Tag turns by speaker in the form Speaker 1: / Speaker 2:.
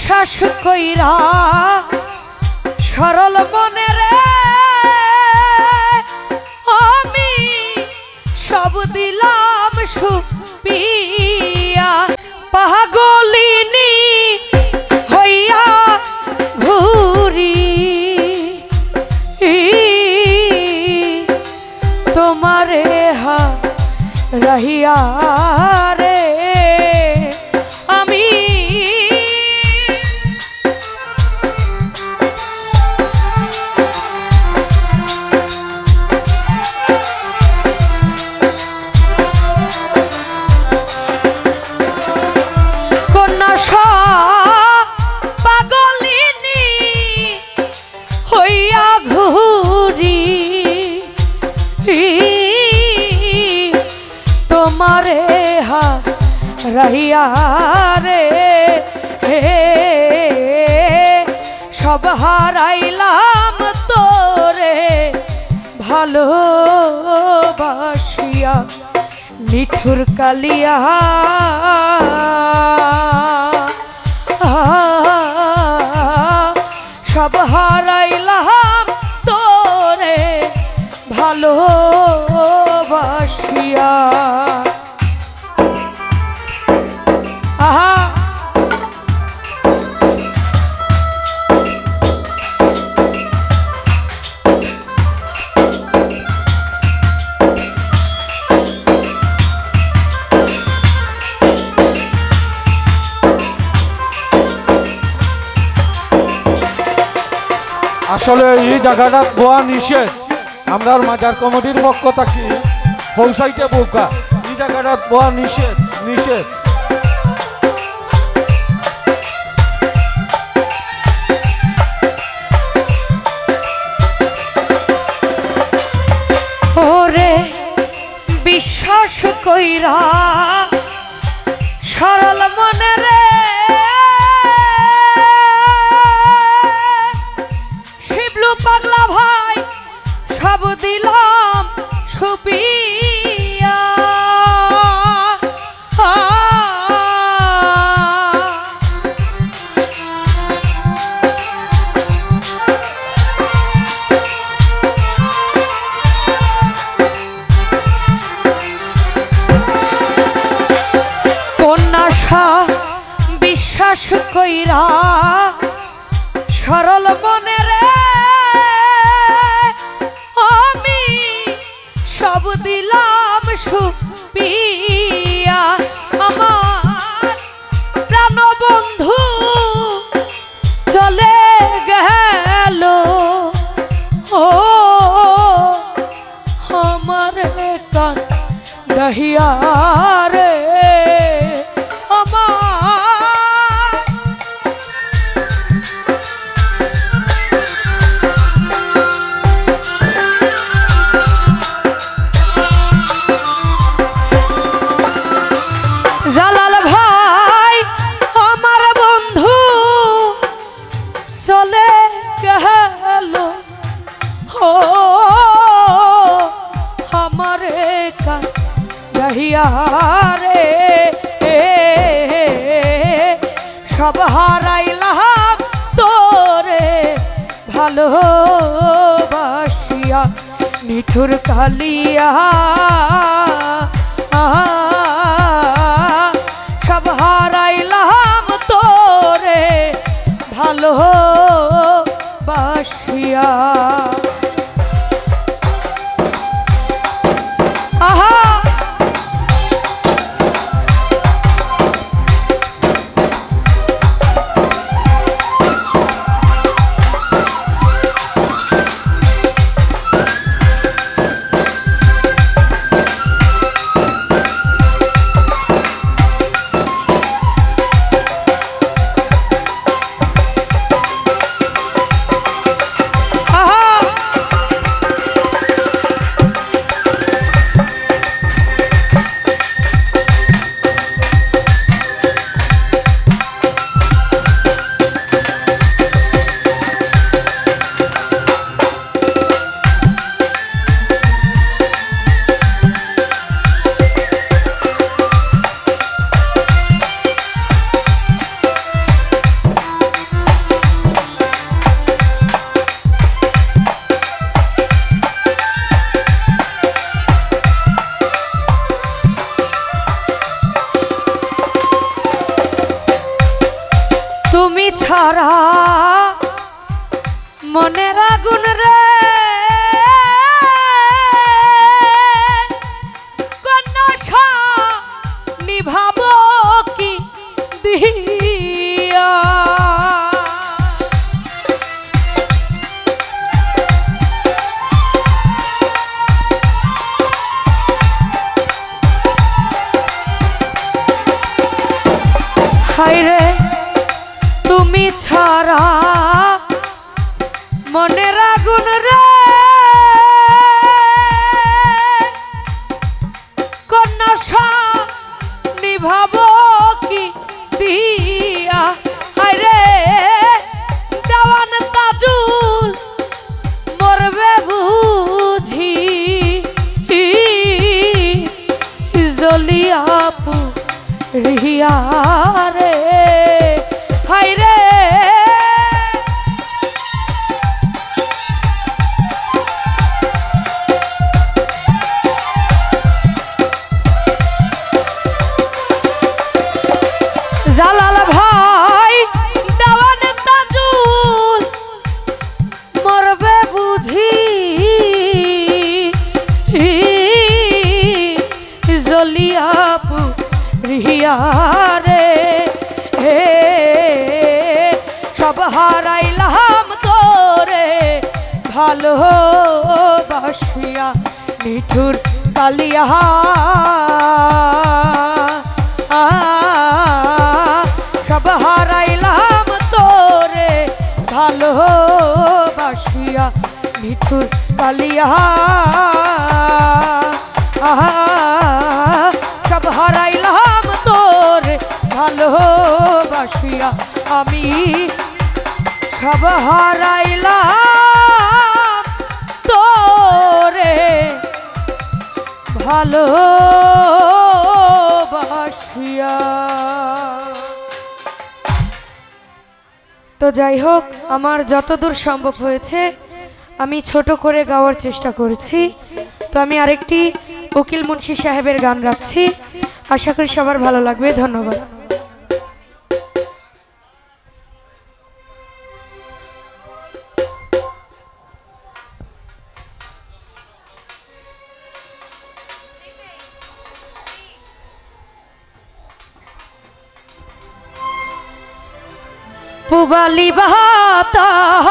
Speaker 1: বিশ্বাস কইরা সরল মনে রে আমি সব দিলাম সুপিয়া পাগলিনী হইয়া ঘুরি তোমারে রহিয়া রে আমি পাগলিনী হইয়া ঘুরি তোমারে রহিয়া রে সব হারাইলাম তোরে ভালোবাসিয়া নিঠুর কালিয়া সব হারাইলাম তোরে ভালোবাসিয়া
Speaker 2: আসলে এই জায়গাটা বোয়া নিষেধ আমরা মাজার কমিটির পক্ষ থাকি পৌঁছাইতে বউকা এই জায়গাটা বোয়া নিষেধ নিষেধ
Speaker 1: ওরে বিশ্বাস কইরা সরল মনে রে শিবলু পাগলা ভাই সব দিলাম সুপিয়া বিশ্বাস কইরা সরল মনে রে আমি সব দিলাম সুপিয়া আমার প্রাণ বন্ধু চলে গেল ও আমার কান দহিয়া রে জালাল ভাই আমার বন্ধু চলে গেল ও আমার কান দহিয়া রে সব হারাইলাম তোরে ভালোবাসিয়া নিঠুর কালিয়া সব হারাইলাম তোরে ভালোবাসিয়া আহা তুমি ছাড়া মনের আগুন রে কন্যা নিভাবো কি দিয়া হায়রে তুমি ছাড়া মনের আগুন রে কন্যা নিভাবো কি দিয়া হায়রে দেওয়ান তাজুল মরবে বুঝি জলিয়াপু রিয়া রে হায়রে জালাল ভাই দেওয়ান তাজুল মরবে বুঝি জলিয়াপু রিয়া রে হে সব হারাইলাম তোরে ভালো বাসিয়া নিঠুর কালিয়া সব হারাইলাম তোরে ভালো বাসিয়া নিঠুর কালিয়া সব হারাইলাম তোরে ভালোবাসিয়া আমি সব হারাইলাম তোরে ভালোবাসিয়া। তো যাই হোক, আমার যতদূর সম্ভব হয়েছে আমি ছোট করে গাওয়ার চেষ্টা করেছি। তো আমি আরেকটি উকিল মুন্সি সাহেবের গান রাখছি, আশা করি সবার ভালো লাগবে। ধন্যবাদ। পুবালি বাতাসে